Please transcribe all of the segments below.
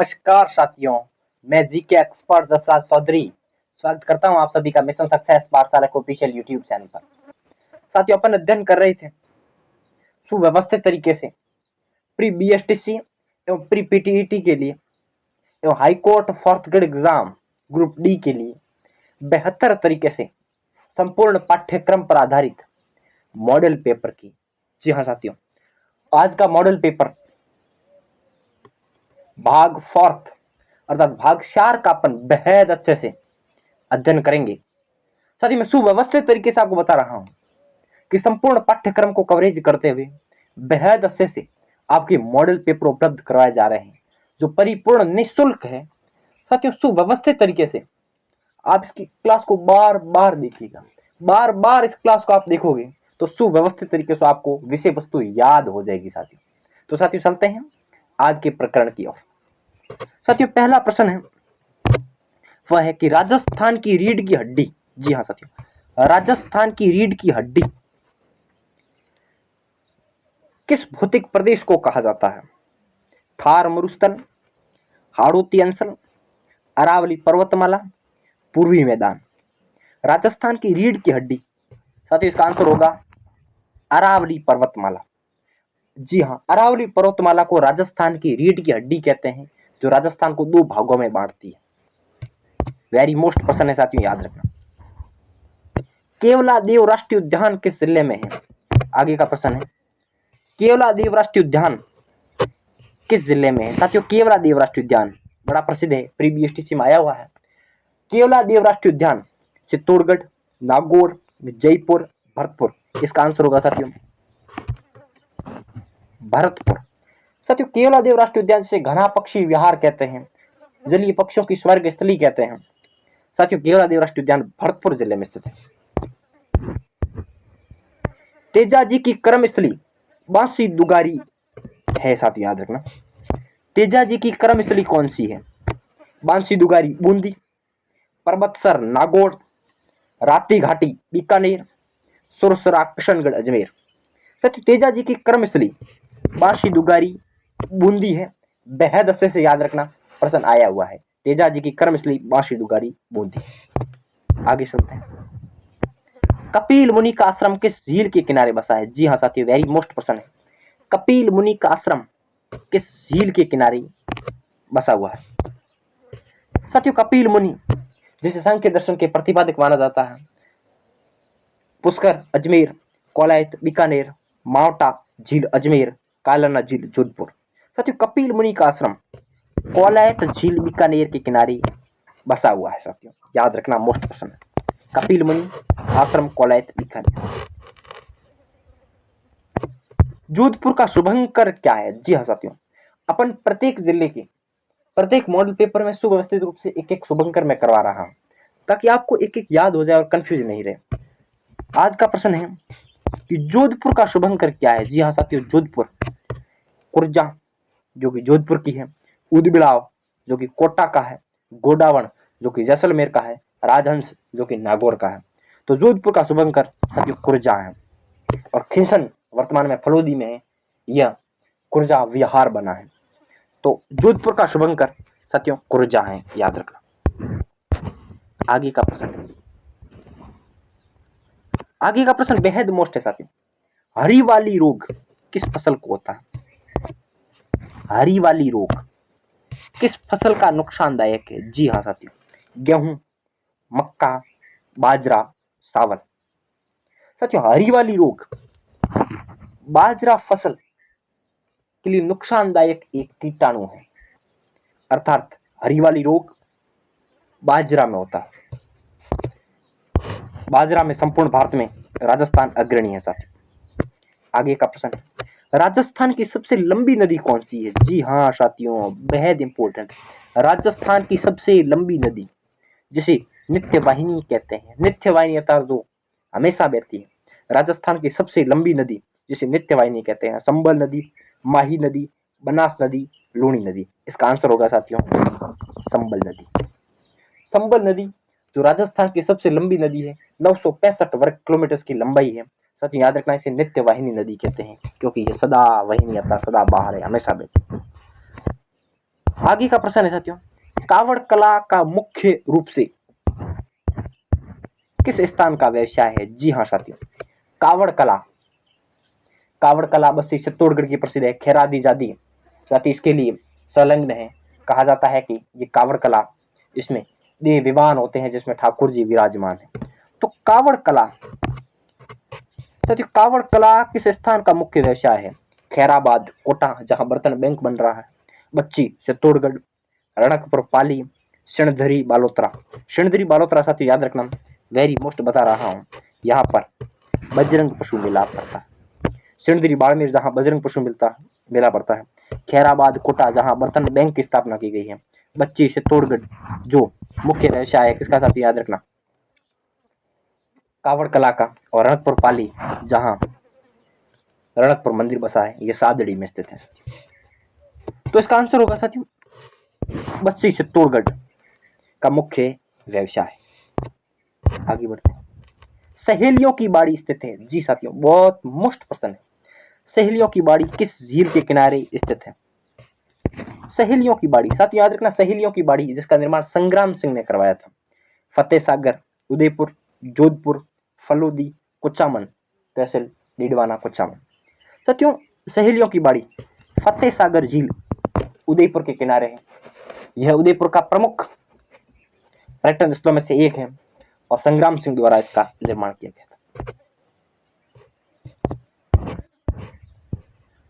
नमस्कार साथियों, मैं जीके एक्सपर्ट जसराज चौधरी स्वागत करता हूं आप सभी का मिशन सक्सेस पाठशाला के ऑफिशियल यूट्यूब चैनल पर। साथियों, अपन अध्ययन कर रहे थे सुव्यवस्थित तरीके से प्री बीएसटीसी एवं प्री पीटीईटी के लिए एवं high court fourth grade exam group D के लिए बेहतर तरीके से संपूर्ण पाठ्यक्रम पर आधारित मॉडल पेपर की। जी हाँ साथियों, आज का मॉडल पेपर भाग फोर्थ अर्थात भाग 4 का अपन बेहद अच्छे से अध्ययन करेंगे। साथ ही मैं सुव्यवस्थित तरीके से आपको बता रहा हूं कि संपूर्ण पाठ्यक्रम को कवरेज करते हुए बेहद अच्छे से आपके मॉडल पेपर उपलब्ध करवाए जा रहे हैं, जो परिपूर्ण निःशुल्क है। साथियों, सुव्यवस्थित तरीके से आप इसकी क्लास को बार बार देखिएगा। बार बार इस क्लास को आप देखोगे तो सुव्यवस्थित तरीके से आपको विषय वस्तु याद हो जाएगी। साथियों, तो साथियों चलते हैं आज के प्रकरण की ओर। साथियों, पहला प्रश्न है वह है कि राजस्थान की रीढ़ की हड्डी। जी हाँ साथियों, राजस्थान की रीढ़ की हड्डी किस भौतिक प्रदेश को कहा जाता है? थार मरुस्थल, हाड़ौती अंचल, अरावली पर्वतमाला, पूर्वी मैदान। राजस्थान की रीढ़ की हड्डी, साथियों इसका आंसर होगा अरावली पर्वतमाला। जी हाँ, अरावली पर्वतमाला को राजस्थान की रीढ़ की हड्डी कहते हैं, जो राजस्थान को 2 भागों में बांटती है। वेरी मोस्ट प्रश्न है साथियों, याद रखना। केवलादेव राष्ट्रीय उद्यान किस जिले में है? आगे का प्रश्न है केवलादेव राष्ट्रीय उद्यान किस जिले में है? साथियों, केवलादेव राष्ट्रीय उद्यान बड़ा प्रसिद्ध है, प्री बीएसटीसी में आया हुआ है। केवलादेव राष्ट्रीय उद्यान चित्तौड़गढ़, नागौर, जयपुर, भरतपुर। इसका आंसर होगा साथियों भरतपुर। साथियों, केवलादेव राष्ट्रीय उद्यान से घना पक्षी विहार कहते हैं, जलीय पक्षियों की स्वर्ग स्थली कहते हैं। साथियों, केवलादेव राष्ट्रीय उद्यान भरतपुर जिले में स्थित है। तेजाजी की कर्मस्थली बांसी दुगारी है। साथियों याद रखना, तेजाजी की कर्मस्थली कौन सी है? बांसी दुगारी बूंदी, पर्वतसर नागौर, राती घाटी बीकानेर, सुरसरा किशनगढ़ अजमेर। साथियों, तेजाजी की कर्मस्थली बांसी दुगारी बूंदी है। बेहद अच्छे से याद रखना, प्रश्न आया हुआ है। तेजाजी की कर्मस्थली बांसी दुगारी बूंदी। आगे चलते हैं। कपिल मुनि का आश्रम किस झील के किनारे बसा है? जी हाँ साथियों, वेरी मोस्ट प्रश्न है। कपिल मुनि का आश्रम किस झील के किनारे बसा हुआ है? साथियों, कपिल मुनि जिसे सांख्य दर्शन के प्रतिपादक माना जाता है, पुष्कर अजमेर, कोलायत बीकानेर, मावटा झील अजमेर, कालाना झील जोधपुर। साथियों, कपिल मुनि का आश्रम कोलायत झील बीकानेर के किनारे बसा हुआ है। साथियों याद रखना, मोस्ट प्रश्न है। कपिल मुनि आश्रम कोलायत बीकानेर। जोधपुर का शुभंकर क्या है? जी हाँ साथियों, अपन प्रत्येक जिले के प्रत्येक मॉडल पेपर में सुव्यवस्थित रूप से एक एक शुभंकर मैं करवा रहा हूं, ताकि आपको एक एक याद हो जाए और कंफ्यूज नहीं रहे। आज का प्रश्न है कि जोधपुर का शुभंकर क्या है? जी हाँ साथियों, जोधपुर कुर्जा जो कि जोधपुर की है, उदबिलाव जो कि कोटा का है, गोडावण जो कि जैसलमेर का है, राजहंस जो कि नागौर का है। तो जोधपुर का शुभंकर साथियों कुर्जा है, और खिंसन वर्तमान में फलोदी में है, यह कुर्जा विहार बना है। तो जोधपुर का शुभंकर साथियों कुर्जा है, याद रखना। आगे का प्रश्न, आगे का प्रश्न बेहद मोस्ट है साथियों। हरी वाली रोग किस फसल को होता है? हरी वाली रोग किस फसल का नुकसानदायक है? जी हाँ साथियों, गेहूं, मक्का, बाजरा, चावल। साथियों, हरी वाली रोग बाजरा फसल के लिए नुकसानदायक एक कीटाणु है, अर्थात हरी वाली रोग बाजरा में होता है। बाजरा में संपूर्ण भारत में राजस्थान अग्रणी है। साथियों, आगे का प्रश्न, राजस्थान की सबसे लंबी नदी कौन सी है? जी हाँ साथियों, बेहद इंपॉर्टेंट। राजस्थान की सबसे लंबी नदी जिसे नित्य वाहिनी कहते हैं, नित्य वाहिनी अर्थात जो हमेशा बहती है, राजस्थान की सबसे लंबी नदी जिसे नित्य वाहिनी कहते हैं, संबल नदी, माही नदी, बनास नदी, लूणी नदी। इसका आंसर होगा साथियों संबल नदी। संबल नदी जो राजस्थान की सबसे लंबी नदी है, 965 वर्ग किलोमीटर की लंबाई है। साथियों याद रखना, इसे नित्य वाहिनी नदी कहते हैं, क्योंकि ये सदा वाहिनी अर्थात सदा बाहर है, हमेशा बहती है। आगे का प्रश्न है साथियों, कावड़ कला का मुख्य रूप से किस स्थान का व्यवसाय है? जी हाँ साथियों, कावड़ कला, कावड़ कला बस्ती चित्तौड़गढ़ की प्रसिद्ध है। खैरादी जाति जाति इसके लिए संलग्न है। कहा जाता है कि ये कावड़ कला, इसमें देव विमान होते हैं जिसमें ठाकुर जी विराजमान है। तो कावड़ कला साथियों, कावड़ कला किस स्थान का मुख्य व्यवसाय है? खैराबाद कोटा जहां बर्तन बैंक बन रहा है, बच्ची चित्तौड़गढ़, रणकपुर पाली, सिणधरी बालोतरा। सिणधरी बालोतरा साथियों याद रखना, वेरी मोस्ट बता रहा हूं, यहाँ पर बजरंग पशु मेला पड़ता है। सिणधरी बाड़मेर जहां बजरंग पशु मिलता मेला पड़ता है। खैराबाद कोटा जहां बर्तन बैंक की स्थापना की गई है। बच्ची चित्तौड़गढ़ जो मुख्य व्यवसाय है किसका साथियों याद रखना, कावड़ कला का। और रणकपुर पाली जहां रणकपुर मंदिर बसा है, ये सादड़ी में स्थित है। तो इसका आंसर होगा साथियों बस्ती चित्तौड़गढ़ का मुख्य व्यवसाय। आगे बढ़ते हैं, सहेलियों की बाड़ी स्थित है। जी साथियों, बहुत मोस्ट प्रश्न है। सहेलियों की बाड़ी किस झील के किनारे स्थित है? सहेलियों की बाड़ी साथियों याद रखना, सहेलियों की बाड़ी जिसका निर्माण संग्राम सिंह ने करवाया था। फतेह सागर, उदयपुर, जोधपुर, फलोदी, कुचामन तहसील डीडवाना कुचामन। साथियों सहेलियों की बाड़ी फतेह सागर झील उदयपुर के किनारे है। यह उदयपुर का प्रमुख पर्यटन स्थलों में से एक है और संग्राम सिंह द्वारा इसका निर्माण किया गया था।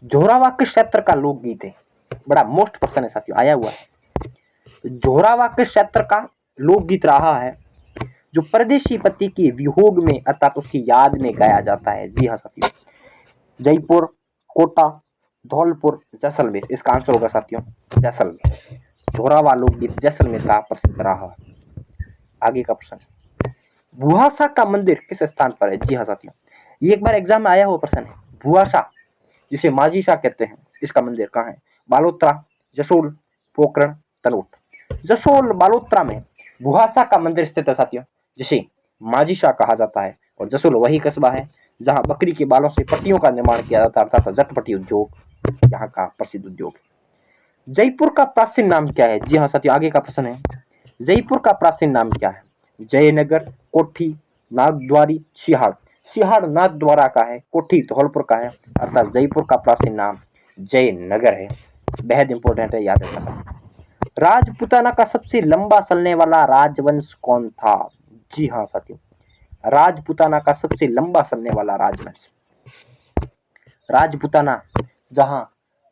जोरावा किस क्षेत्र का लोकगीत है? बड़ा मोस्ट प्रश्न है साथियों, आया हुआ है। जोरावा किस क्षेत्र का लोकगीत रहा है जो परदेशी पति के वियोग में अर्थात उसकी याद में गाया जाता है? जी हाँ साथियों, जयपुर, कोटा, धौलपुर, जैसलमेर। इसका आंसर होगा साथियों जैसलमेर। जोरावा लोकगीत जैसलमेर का प्रसिद्ध रहा। आगे का प्रश्न, भुआसा का मंदिर किस स्थान पर है? जी हाँ साथियों, ये एक बार एग्जाम में आया हुआ प्रश्न है। भुआसा जिसे माझी शाह कहते हैं, इसका मंदिर कहाँ है? बालोतरा, जसोल, पोखरण, तनोट। जसोल बालोतरा में भुआसा का मंदिर स्थित है साथियों, जिसे माझी शाह कहा जाता है। और जसोल वही कस्बा है जहां बकरी के बालों से पट्टियों का निर्माण किया जाता है, अर्थात जटपट्टी उद्योग यहाँ का प्रसिद्ध उद्योग है। जयपुर का प्राचीन नाम क्या है? जी हाँ साथियों, आगे का प्रश्न है, जयपुर का प्राचीन नाम क्या है? जयनगर, कोठी, नाथद्वारी, सिहाड़। सिहाड़ नाथद्वारा का है, कोठी धौलपुर का है, अर्थात जयपुर का प्राचीन नाम जयनगर है। बेहद इंपॉर्टेंट है, याद रखना। राजपूताना का सबसे लंबा चलने वाला राजवंश कौन था? जी हाँ साथियों, राजपूताना का सबसे लंबा चलने वाला राजवंश, राजपूताना जहां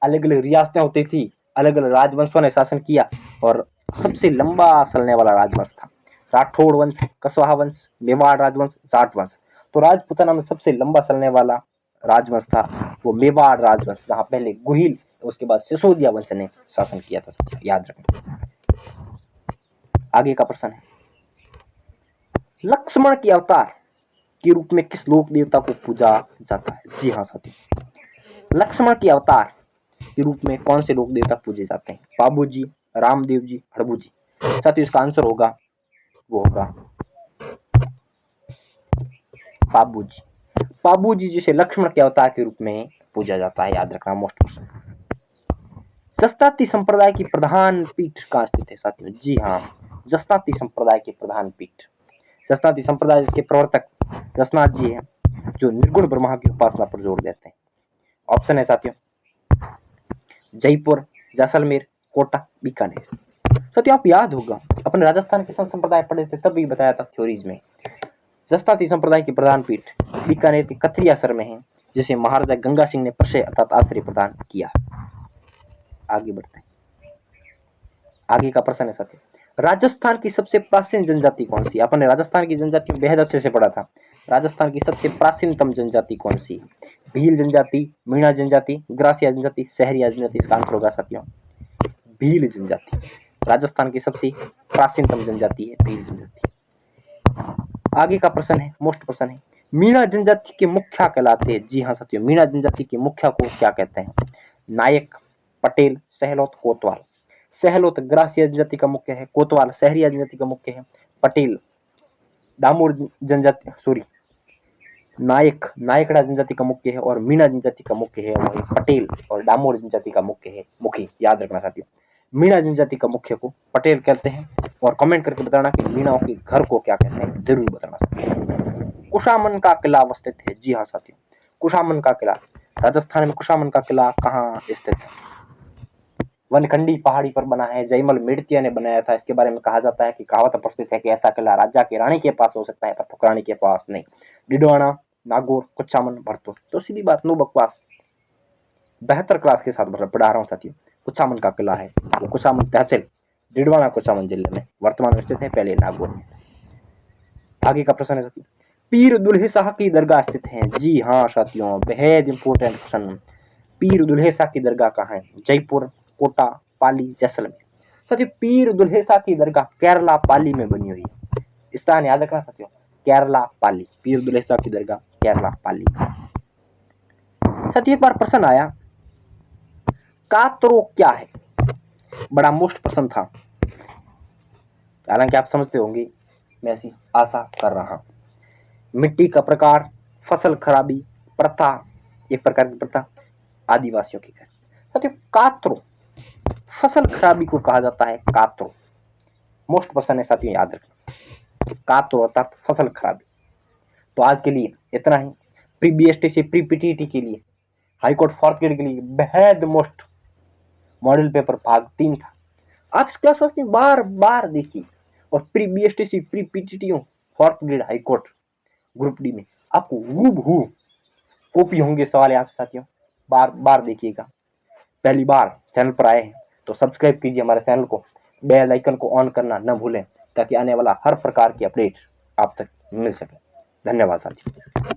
अलग अलग रियासतें होती थी, अलग अलग राजवंशों ने शासन किया और सबसे लंबा चलने वाला राजवंश था राठौड़ वंश, कछवाहा वंश, मेवाड़ राजवंश, जाट वंश। तो राजपूताना में सबसे लंबा चलने वाला राजवंश था वो मेवाड़ राजवंश, जहां पहले गुहिल उसके बाद सिसोदिया वंश ने शासन किया था, याद रखना। आगे का प्रश्न है, लक्ष्मण के अवतार के रूप में किस लोक देवता को पूजा जाता है? जी हाँ साथियों, लक्ष्मण के अवतार के रूप में कौन से लोक देवता पूजे जाते हैं? बाबू जी, रामदेव जी, हड़बू जी। साथियों इसका आंसर होगा वो होगा बाबू जी। बाबू जी जिसे लक्ष्मण के अवतार के रूप में पूजा जाता है, याद रखना मोस्ट क्वेश्चन। जसताती संप्रदाय की प्रधान पीठ कहाँ स्थित है साथियों? जी हाँ, जसताती संप्रदाय की प्रधान पीठ, जसताती संप्रदाय के प्रवर्तक जसनाथ जी हैं जो निर्गुण ब्रह्मा की उपासना पर जोर देते हैं। ऑप्शन है साथियों जयपुर, जैसलमेर, कोटा, बीकानेर। साथियों आप याद होगा अपने राजस्थान के संत संप्रदाय पढ़े थे, तब भी बताया था थ्योरीज में। जसताती संप्रदाय की प्रधान पीठ बीकानेर के कथरियासर में है, जिसे महाराजा गंगा सिंह ने प्रशय अर्थात आश्रय प्रदान किया। आगे बढ़ते हैं, आगे का प्रश्न है साथियों, राजस्थान की सबसे प्राचीन जनजाति कौन सी? अपने राजस्थान की जनजाति बेहद अच्छे से पढ़ा था। राजस्थान की सबसे प्राचीनतम जनजाति कौन सी? भील जनजाति, मीणा जनजाति, ग्रासिया जनजाति, सहरिया जनजाति। इसका आंसर होगा साथियों भील जनजाति। राजस्थान की सबसे प्राचीनतम जनजाति है भील जनजाति। आगे का प्रश्न है मोस्ट प्रश्न है, मीणा जनजाति के मुखिया कहलाते हैं? जी हाँ साथियों, मीणा जनजाति के मुखिया को क्या कहते हैं? नायक, पटेल, सहलोत, कोतवाल। सहलोत ग्रासिया जनजाति का मुख्य है, कोतवाल सहरिया जनजाति का मुख्य है, पटेल डामोर जनजाति सॉरी नायकड़ा जनजाति का मुख्य है और मीणा जनजाति का मुख्य है वही पटेल और डामोर जनजाति का मुख्य है मुखी। याद रखना साथियों, मीणा जनजाति का मुख्य को पटेल कहते हैं। और कमेंट करके बताना कि मीणाओं के घर को क्या कहते हैं, जरूर बताना साथियों। कुशामन का किला अवस्थित है। जी हाँ साथियों, कुशामन का किला राजस्थान में। कुशामन का किला कहाँ स्थित है? वनखंडी पहाड़ी पर बना है। जयमल मेड़तिया ने बनाया था। इसके बारे में कहा जाता है कि कहावत प्रस्तुत है कि ऐसा किला राजा की रानी के पास हो सकता है, पर फुकरानी के पास नहीं। डिडवाना, नागौर, कुचामन, भरतपुर। तो सीधी बात, नो बकवास, 72 क्लास के साथ पढ़ा रहा हूँ साथियों। कुचामन का किला है, कुचामन तहसील, डिडवाना, कुचामन जिले में वर्तमान में स्थित है, पहले नागौर में। आगे का प्रश्न है साथियों, पीर दुल्हे शाह की दरगाह स्थित है। जी हाँ साथियों, बेहद इंपोर्टेंट प्रश्न। पीर दुल्हे शाह की दरगाह कहाँ है? जयपुर, कोटा, पाली, जैसलमेर। साथियों, पीर दुल्हे शाह की दरगाह केरला पाली में बनी हुई है। स्थान याद रखना साथियों, केरला पाली। पीर दुल्हे शाह की दरगाह केरला पाली। साथियों, एक बार प्रश्न आया, कातरो क्या है? बड़ा मोस्ट प्रश्न था, हालांकि आप समझते होंगे, मैं ऐसी आशा कर रहा हूं। मिट्टी का प्रकार, फसल खराबी, प्रथा, एक प्रकार की प्रथा, आदिवासियों की घर। साथियों, कातरो फसल खराबी को कहा जाता है कातरो। मोस्ट क्वेश्चन है साथियों, याद रखना, कातरो अर्थात फसल खराबी। तो आज के लिए इतना ही। प्री बीएसटी से प्री पीटीटी के लिए, हाईकोर्ट 4th ग्रेड के लिए बेहद मोस्ट मॉडल पेपर भाग 3 था। आप इस क्लास को बार बार देखिए, और प्री बीएसटी से pre PTT 4th grade high court group D में आपको हूबहू कॉपी होंगे सवाल यहाँ से साथियों, बार बार देखिएगा। पहली बार चैनल पर आए हैं तो सब्सक्राइब कीजिए हमारे चैनल को, बेल आइकन को ऑन करना न भूलें, ताकि आने वाला हर प्रकार की अपडेट आप तक मिल सके। धन्यवाद साथियों।